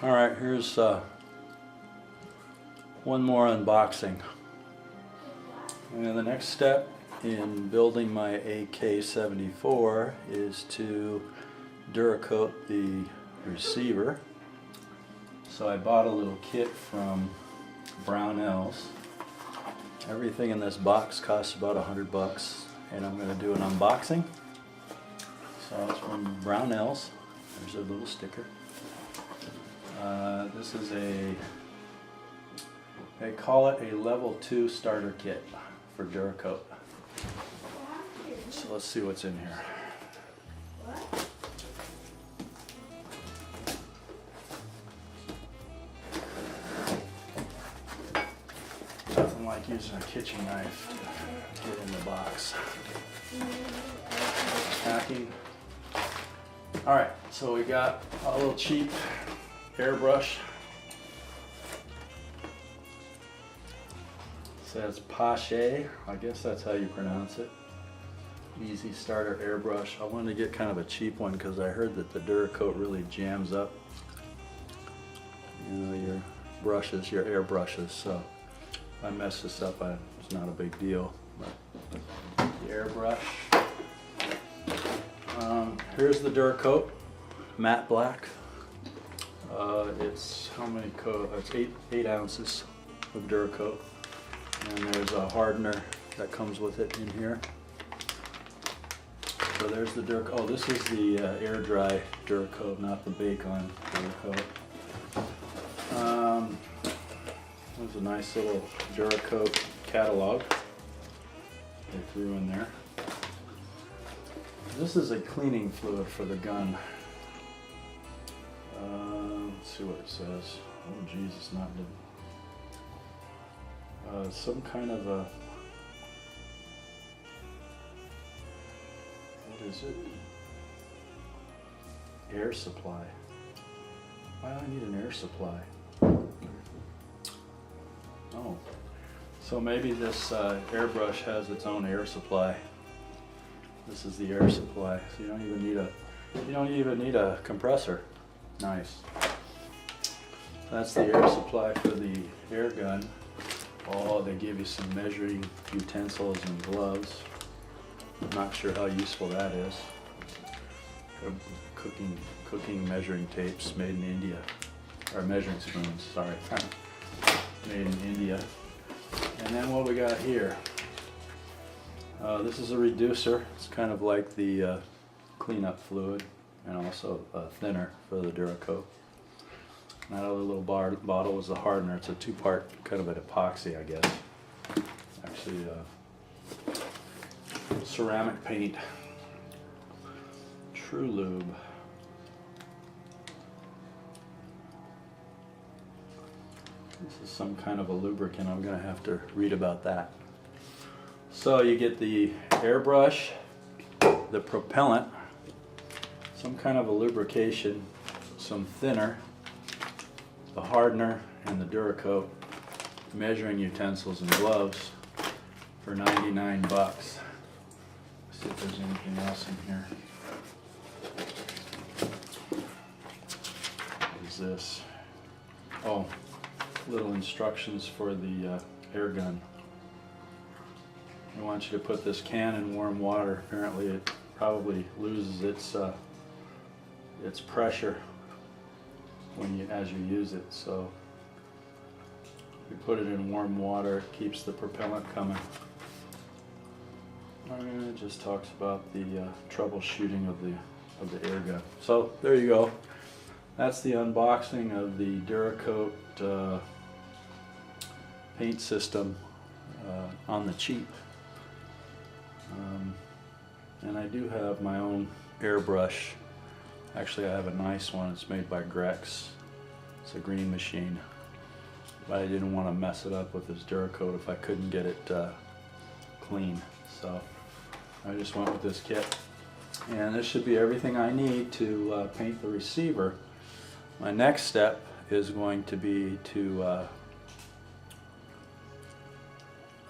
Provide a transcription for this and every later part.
Alright, here's one more unboxing. And the next step in building my AK-74 is to Duracoat the receiver. So I bought a little kit from Brownells. Everything in this box costs about $100, and I'm going to do an unboxing. So it's from Brownells. There's a little sticker. This is they call it a level 2 starter kit for Duracoat. So let's see what's in here. Nothing like using a kitchen knife to get in the box. Packing. Alright, so we got a little cheap airbrush. It says Pache, I guess that's how you pronounce it. Easy starter airbrush. I wanted to get kind of a cheap one because I heard that the Duracoat really jams up, you know, your brushes, your airbrushes. So if I mess this up, it's not a big deal. But the airbrush. Here's the Duracoat, matte black. It's how many coat? It's 8 ounces of Duracoat, and there's a hardener that comes with it in here. So there's the Duracoat. Oh, this is the air dry Duracoat, not the bake-on Duracoat. There's a nice little Duracoat catalog they threw in there. This is a cleaning fluid for the gun. Let's see what it says. Oh geez, it's not good. Some kind of a, what is it? Air supply. Why do I need an air supply? Oh, so maybe this airbrush has its own air supply. This is the air supply, so you don't even need a compressor. Nice. That's the air supply for the air gun. Oh, they give you some measuring utensils and gloves. I'm not sure how useful that is. Cooking measuring tapes made in India, or measuring spoons. Sorry, made in India. And then what we got here? This is a reducer. It's kind of like the cleanup fluid, and also a thinner for the Duracoat. That other little bottle is a hardener. It's a 2-part kind of an epoxy, I guess. Actually, ceramic paint. True Lube. This is some kind of a lubricant. I'm going to have to read about that. So you get the airbrush, the propellant, some kind of a lubrication, some thinner, the hardener, and the Duracoat, measuring utensils and gloves for $99. Let's see if there's anything else in here. What is this? Oh, little instructions for the air gun. I want you to put this can in warm water. Apparently it probably loses its pressure as you use it. So you put it in warm water, it keeps the propellant coming. And it just talks about the troubleshooting of the air gun. So there you go. That's the unboxing of the Duracoat paint system on the cheap. And I do have my own airbrush. Actually, I have a nice one. It's made by Grex. It's a green machine. But I didn't want to mess it up with this Duracoat if I couldn't get it clean. So I just went with this kit. And this should be everything I need to paint the receiver. My next step is going to be to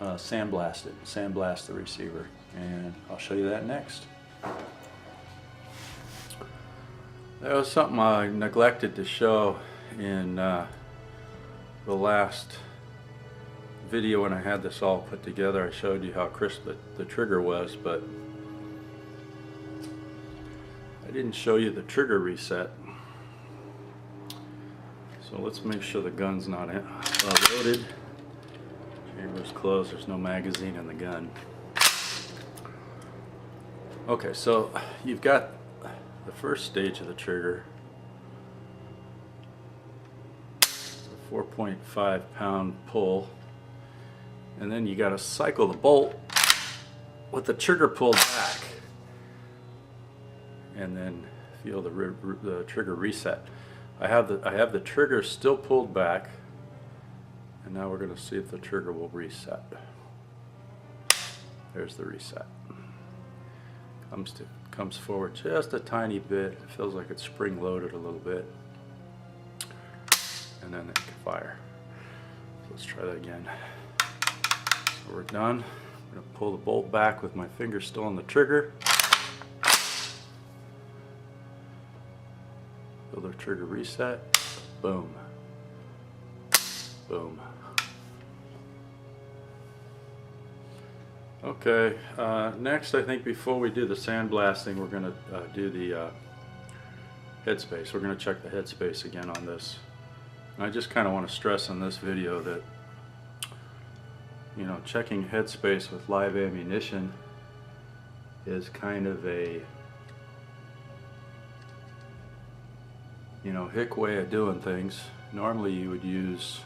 sandblast the receiver, and I'll show you that next. There was something I neglected to show in the last video when I had this all put together, I showed you how crisp the trigger was, but I didn't show you the trigger reset. So let's make sure the gun's not loaded. Chamber's closed, there's no magazine in the gun. Okay, so you've got the first stage of the trigger, a 4.5 pound pull, and then you got to cycle the bolt with the trigger pulled back, and then feel the trigger reset. I have the trigger still pulled back, and now we're going to see if the trigger will reset. There's the reset. Comes forward just a tiny bit. It feels like it's spring loaded a little bit, and then it can fire. So let's try that again. So we're done. I'm going to pull the bolt back with my finger still on the trigger. Feel the trigger reset. Boom. Boom. Okay, next I think before we do the sandblasting, we're going to do the headspace. We're going to check the headspace again on this. And I just kind of want to stress in this video that, you know, checking headspace with live ammunition is kind of a, you know, hick way of doing things. Normally you would use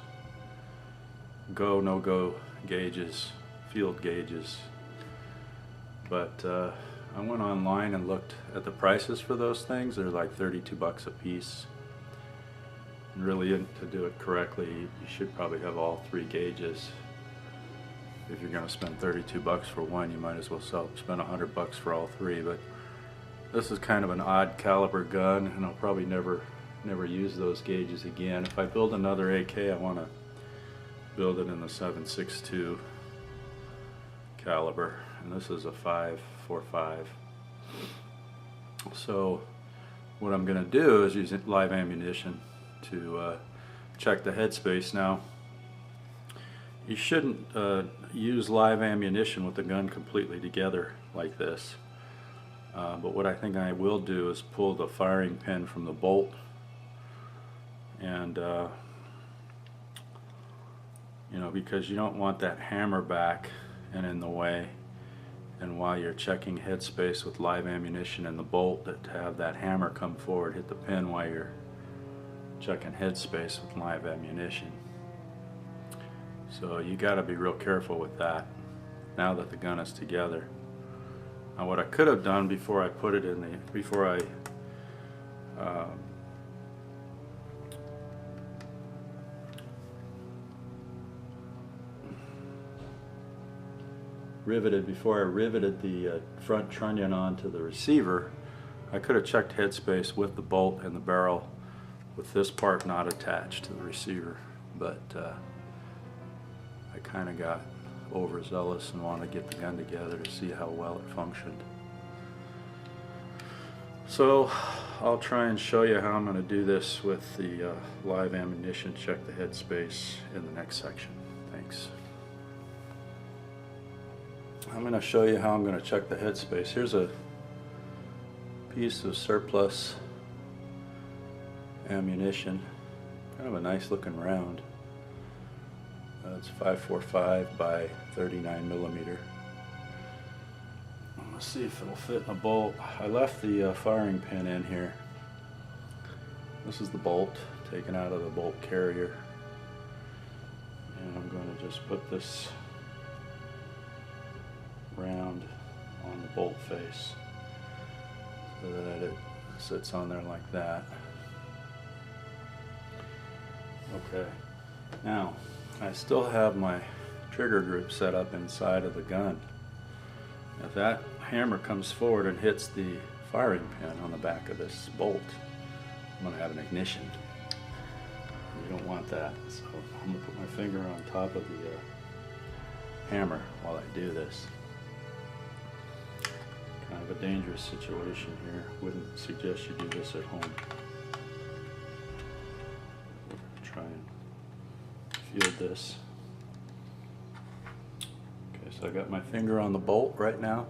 go, no-go gauges, field gauges, but I went online and looked at the prices for those things. They're like 32 bucks a piece. And really, to do it correctly, you should probably have all three gauges. If you're going to spend 32 bucks for one, you might as well spend 100 bucks for all three. But this is kind of an odd caliber gun, and I'll probably never use those gauges again. If I build another AK, I want to build it in the 7.62 caliber, and this is a 5.45. So what I'm going to do is use live ammunition to check the headspace. Now, you shouldn't use live ammunition with the gun completely together like this, but what I think I will do is pull the firing pin from the bolt, and you know, because you don't want that hammer back and in the way, and while you're checking headspace with live ammunition in the bolt, to have that hammer come forward, hit the pin while you're checking headspace with live ammunition. So you got to be real careful with that now that the gun is together. Now what I could have done before I put it in the, before I riveted the front trunnion onto the receiver, I could have checked headspace with the bolt and the barrel with this part not attached to the receiver, but I kind of got overzealous and wanted to get the gun together to see how well it functioned. So I'll try and show you how I'm going to do this with the live ammunition, check the headspace in the next section. Thanks. I'm going to show you how I'm going to check the headspace. Here's a piece of surplus ammunition, kind of a nice looking round. It's 5.45 by 39 millimeter. Let's see if it'll fit in a bolt. I left the firing pin in here. This is the bolt taken out of the bolt carrier, and I'm going to just put this round on the bolt face so that it sits on there like that. Okay, now I still have my trigger group set up inside of the gun. If that hammer comes forward and hits the firing pin on the back of this bolt, I'm going to have an ignition. You don't want that, so I'm going to put my finger on top of the hammer while I do this. Kind of a dangerous situation here. Wouldn't suggest you do this at home. field this. Okay, so I got my finger on the bolt right now.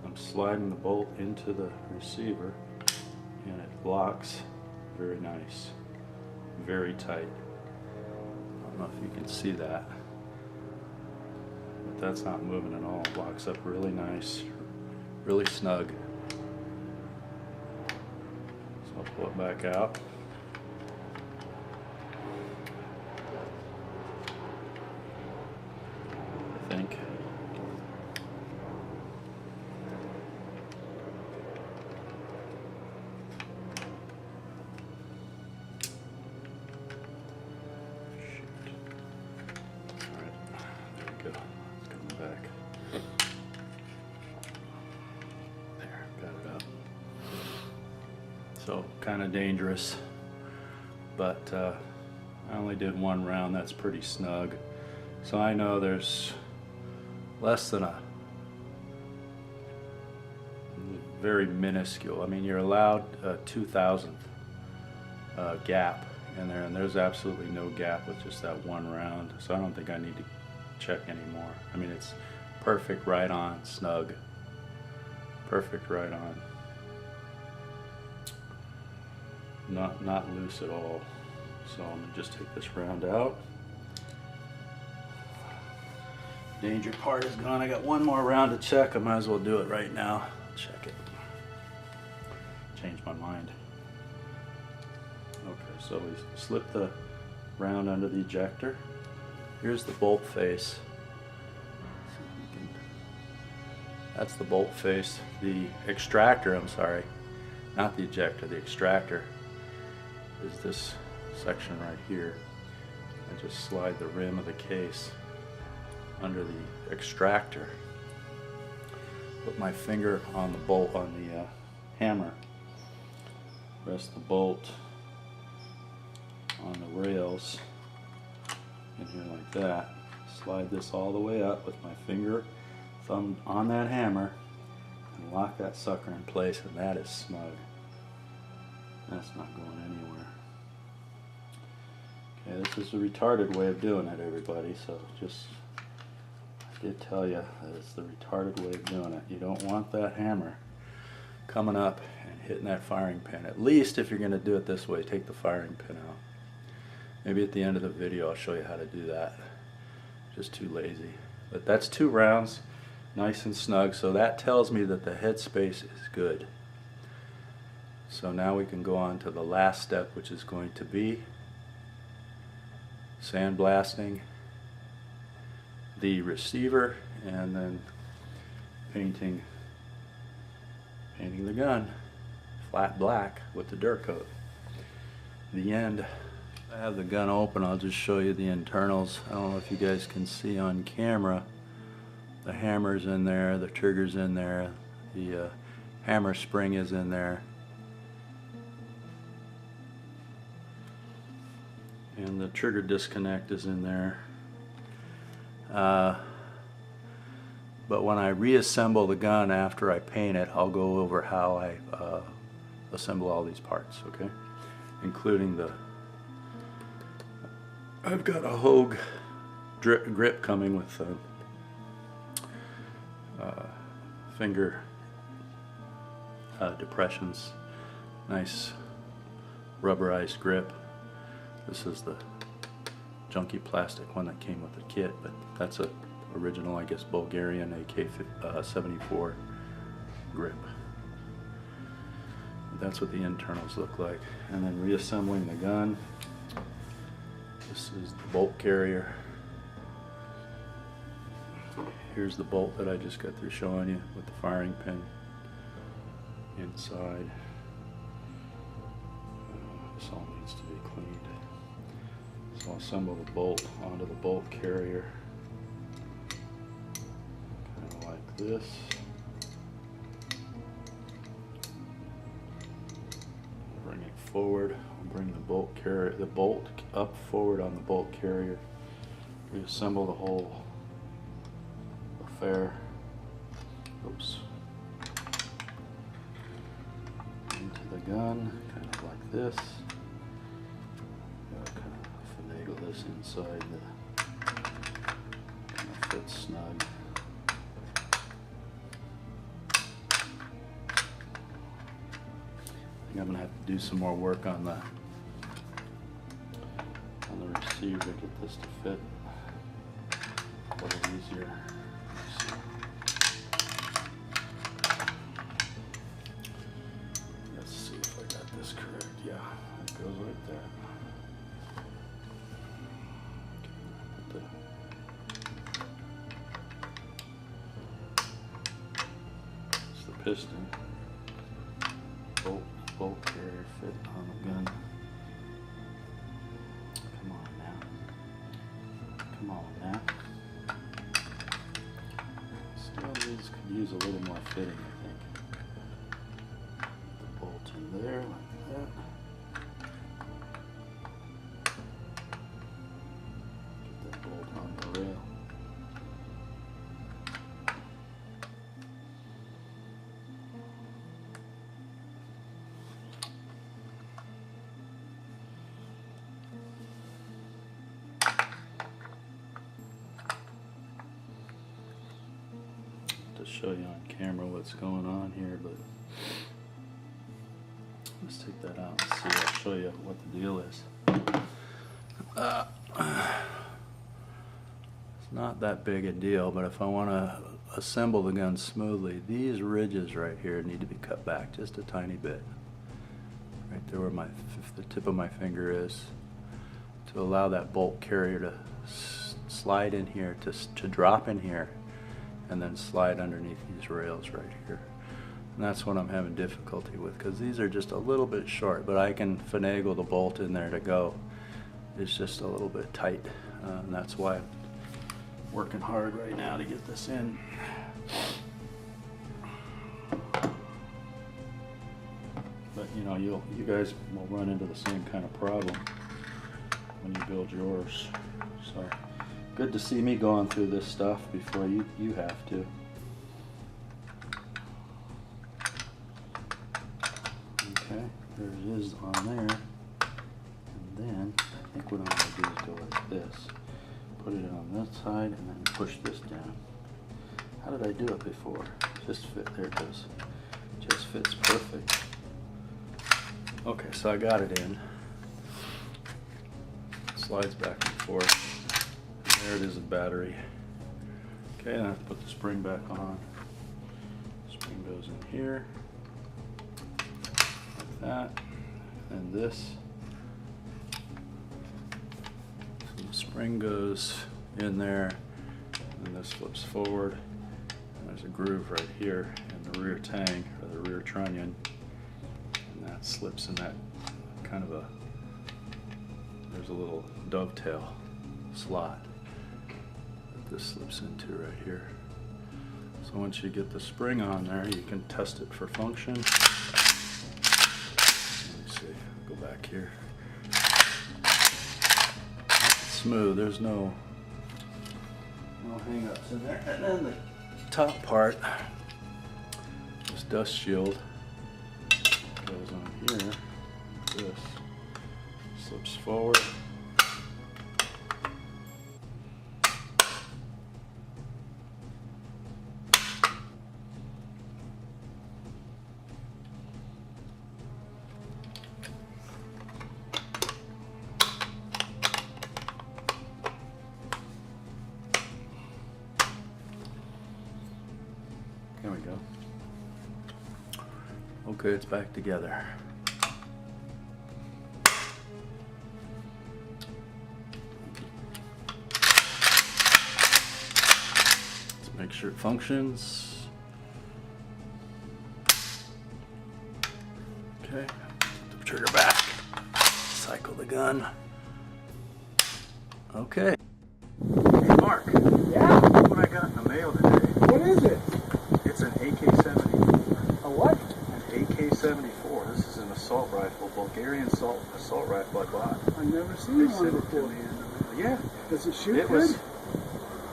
I'm sliding the bolt into the receiver and it locks very nice, very tight. I don't know if you can see that, but that's not moving at all. It locks up really nice, really snug. So I'll pull it back out. I think. So kind of dangerous, but I only did one round. That's pretty snug. So I know there's less than a very minuscule. I mean, you're allowed a 2,000th gap in there, and there's absolutely no gap with just that one round. So I don't think I need to check anymore. I mean, it's perfect, right on, snug. Perfect, right on. Not loose at all. So I'm gonna just take this round out. Danger part is gone. I got one more round to check. I might as well do it right now. Check it. Changed my mind. Okay, so we slip the round under the ejector. Here's the bolt face. That's the bolt face. The extractor, I'm sorry, not the ejector, the extractor is this section right here. I just slide the rim of the case under the extractor. Put my finger on the bolt, on the hammer. Rest the bolt on the rails in here like that. Slide this all the way up with my finger, thumb on that hammer, and lock that sucker in place, and that is snug. That's not going anywhere. Okay, this is a retarded way of doing it, everybody, so just, I did tell you that it's the retarded way of doing it. You don't want that hammer coming up and hitting that firing pin. At least if you're going to do it this way, take the firing pin out. Maybe at the end of the video I'll show you how to do that. Just too lazy. But that's 2 rounds, nice and snug, so that tells me that the headspace is good. So now we can go on to the last step, which is going to be sandblasting the receiver and then painting the gun flat black with the Duracoat. The end. I have the gun open. I'll just show you the internals. I don't know if you guys can see on camera. The hammer's in there, the trigger's in there, the hammer spring is in there, and the trigger disconnect is in there. But when I reassemble the gun after I paint it, I'll go over how I assemble all these parts, okay? Including the, I've got a Hogue grip coming with finger depressions. Nice rubberized grip. This is the junky plastic one that came with the kit, but that's a original, I guess, Bulgarian AK-74 grip. That's what the internals look like. And then reassembling the gun. This is the bolt carrier. Here's the bolt that I just got through showing you with the firing pin inside. This all needs to be cleaned. So I'll assemble the bolt onto the bolt carrier. Kind of like this. Bring it forward. I'll bring the bolt up forward on the bolt carrier. Reassemble the whole affair. Oops. Into the gun, kind of like this. Kind of finagle this inside the kind of fits snug. I think I'm gonna have to do some more work on the receiver to get this to fit a little easier. Let's see if I got this correct. Yeah, it goes right there. Okay, it's the piston. Bolt carrier fit on the gun. Come on now. Come on now. Still these could use a little more fitting, I think. The bolt in there like that. Get that bolt on the rail. To show you on camera what's going on here, but let's take that out and see. I'll show you what the deal is. It's not that big a deal, but if I want to assemble the gun smoothly, these ridges right here need to be cut back just a tiny bit, right there where the tip of my finger is, to allow that bolt carrier to slide in here, to drop in here, and then slide underneath these rails right here. And that's what I'm having difficulty with, because these are just a little bit short, but I can finagle the bolt in there to go. It's just a little bit tight, and that's why I'm working hard right now to get this in. But you know, you guys will run into the same kind of problem when you build yours. So good to see me going through this stuff before you have to. Okay, there it is on there. And then I think what I'm going to do is go like this. Put it on this side and then push this down. How did I do it before? Just fit, there it goes. Just fits perfect. Okay, so I got it in. Slides back and forth. There it is, a battery. Okay, then I have to put the spring back on. Spring goes in here, like that, and this. So the spring goes in there, and this flips forward. And there's a groove right here in the rear tang, or the rear trunnion, and that slips in that kind of there's a little dovetail slot this slips into right here. So once you get the spring on there, you can test it for function. Let me see, go back here. It's smooth, there's no hang-ups in there. And then the top part, this dust shield, goes on here. This slips forward. There we go. Okay, it's back together. Let's make sure it functions. Okay, put the trigger back. Cycle the gun. Okay. Hey Mark. Yeah? Look what I got in the mail today. What is it? It's an AK-74. A what? An AK-74. This is an assault rifle, Bulgarian assault rifle I bought. I've never seen They one sent it to before. me. Yeah. Does it shoot It good? was.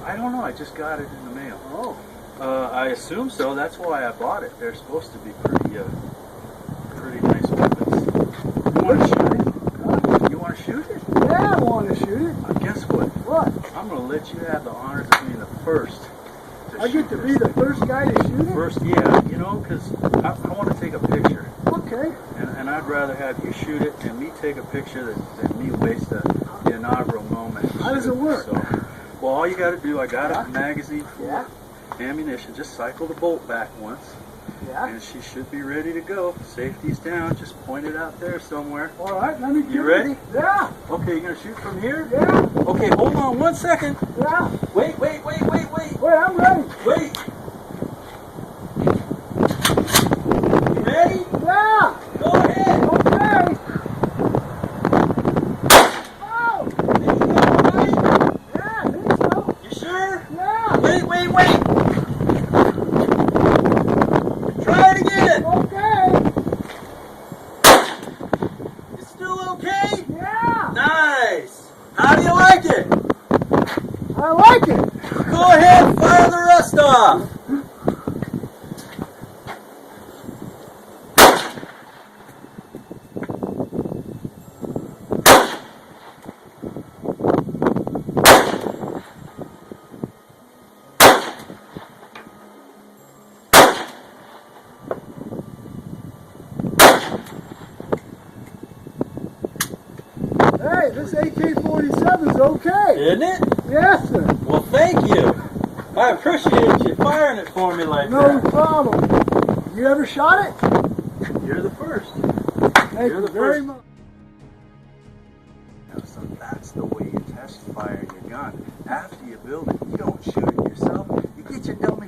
I don't know. I just got it in the mail. Oh. I assume so. That's why I bought it. They're supposed to be pretty nice weapons. You want to shoot it? Huh? You want to shoot it? Yeah. Yeah, I want to shoot it. Guess what? What? I'm going to let you have the honors of being the first. I get to be the first guy to shoot it? First, yeah, you know, because I want to take a picture. Okay. And I'd rather have you shoot it and me take a picture than me waste the inaugural moment. How does it work? So, well, all you got to do, I got a magazine for Yeah. ammunition. Just cycle the bolt back once, Yeah. and she should be ready to go. Safety's down. Just point it out there somewhere. All right, let me get You ready? Yeah. Okay, you're going to shoot from here? Yeah. Okay, hold on 1 second. Yeah. Wait. Wait, I'm ready. Wait. You ready? Yeah. Go ahead. Okay. Oh. Yeah, I think so. You sure? Yeah. Wait. Try it again. Okay. You still okay? Yeah. Nice. How do you like it? I like it. Go ahead, fire the rest off. Hey, this AK-47 is okay. Isn't it? Yes, sir. Well, thank you. I appreciate you firing it for me like No that. problem. You ever shot it? You're the first. Thank You're you the very first. much. So that's the way you test fire your gun. After you build it, you don't shoot it yourself. You get your dummy